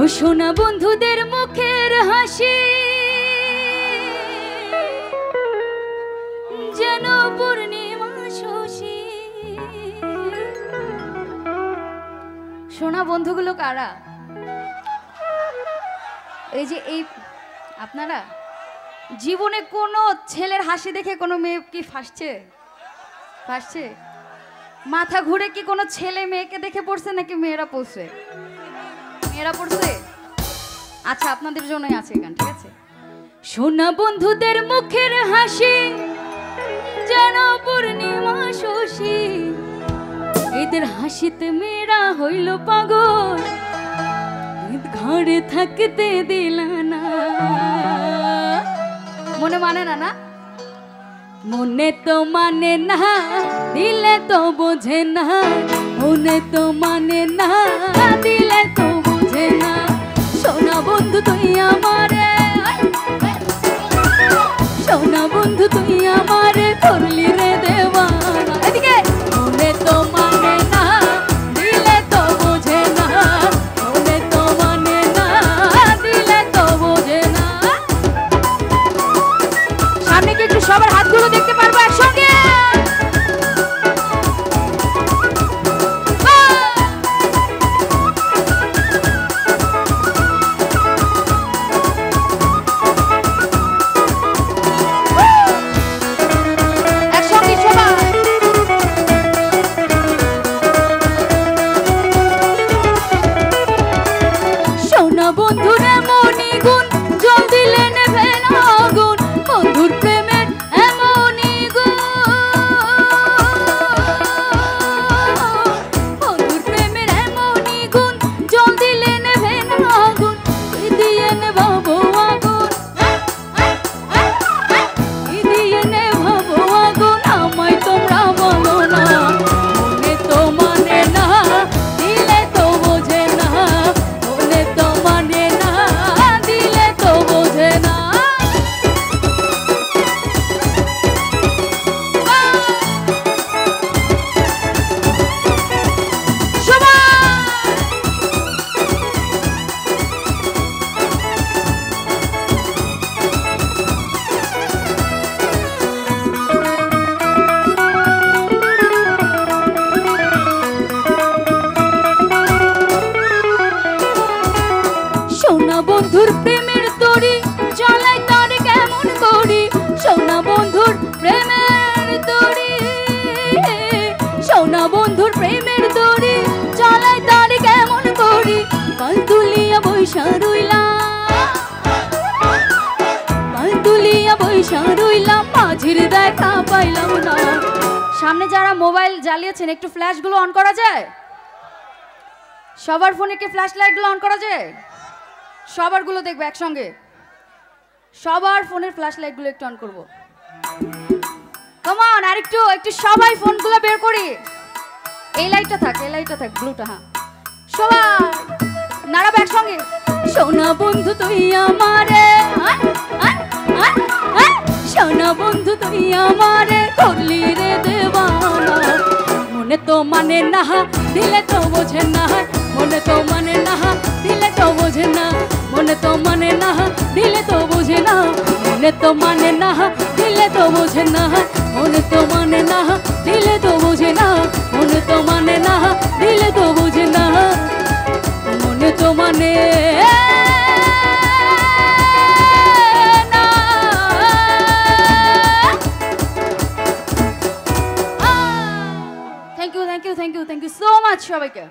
ও সোনা বন্ধুদের মুখের হাসি যেন পূর্ণিমা শশী। সোনা বন্ধুগুলো কারা? এই যে এই আপনারা জীবনে কোনো ছেলের হাসি দেখে কোনো মেয়ে কি ফাঁসছে? মাথা ঘুরে কি কোনো ছেলে মেয়েকে দেখে পড়ছে নাকি মেয়েরা পড়ছে? মেয়েরা পড়ছে। আচ্ছা, আপনাদের জন্যই আছে গান, ঠিক আছে? সোনা বন্ধুদের মুখের হাসি যেন পূর্ণিমা শশী, এদের হাসিতে মেয়েরা হইল পাগল, ঘরে থাকতে দিল না। মনে মানে না না, মনে তো মানে না, দিলে তো বোঝে না। মনে তো মানে না, দিলে তো বোঝে না। সোনা বন্ধু তুই আমারে, সোনা বন্ধু তুই আমারে করলি রে দেওয়ানা। এদিকে মনে তো মানে না, দিলে তো বোঝে না। মনে তো মানে না, দিলে তো বোঝে না। সামনে কি একটু সবার হাতগুলো দেখতে পারবো একসঙ্গে? বন্ধুরে মনি গুণ জল দিলে নেভে না আগুন, বন্ধুর প্রেমের এমনই গুণ। বন্ধুর প্রেমের এমনই গুণ জল দিলে নেভে না আগুন, দিয়ে নেভাবো আগুন, দিয়ে নেভাবো আগুন। আমায় তোমরা বলো না, মনে তো মানে না, দিলে তো বোঝে না। মনে তো মানে না, দিলে তো বোঝে না। সোনা বন্ধুর প্রেমের তরি জ্বালাই তার কেমন করি। সোনা বন্ধুর প্রেমের তরি, সোনা বন্ধুর প্রেমের তরি জ্বালাই তার কেমন করি। কাল তুলিয়া বৈশা রইলাম, কাল তুলিয়া বৈশা রইলাম, মাঝির দেখা পাইলাম না। সামনে যারা মোবাইল জ্বালিয়েছেন একটু ফ্ল্যাশগুলো অন করা যায়? সবার ফোনে কি ফ্ল্যাশ লাইটগুলো অন করা যায়? সবার গুলো দেখবে একসঙ্গে, সবার ফোনের ফ্ল্যাশ লাইট গুলো একটু অন করবো। কমন, আর একটু একটু সবাই ফোন গুলো বের করি। এই লাইটটা থাক, এই লাইটটা থাক, ব্লুটা। হ্যাঁ, সবাই নাড়াবে একসঙ্গে। সোনা বন্ধু তুই আমারে, সোনা বন্ধু তুই আমারে করলি রে দেওয়ানা। মনে তো মানে না, দিলে তো বোঝে না। মনে তো মানে না, দিলে তো বোঝে না। মনে তো মানে না, দিলে তো বোঝে না। মনে তো মানে না, দিলে তো বোঝে না। মনে তো মানে না, দিলে তো বোঝে না। মনে তো মানে না, দিলে তো বোঝে না। মনে তো মানে থ্যাংক ইউ সো মাচ সবাইকে।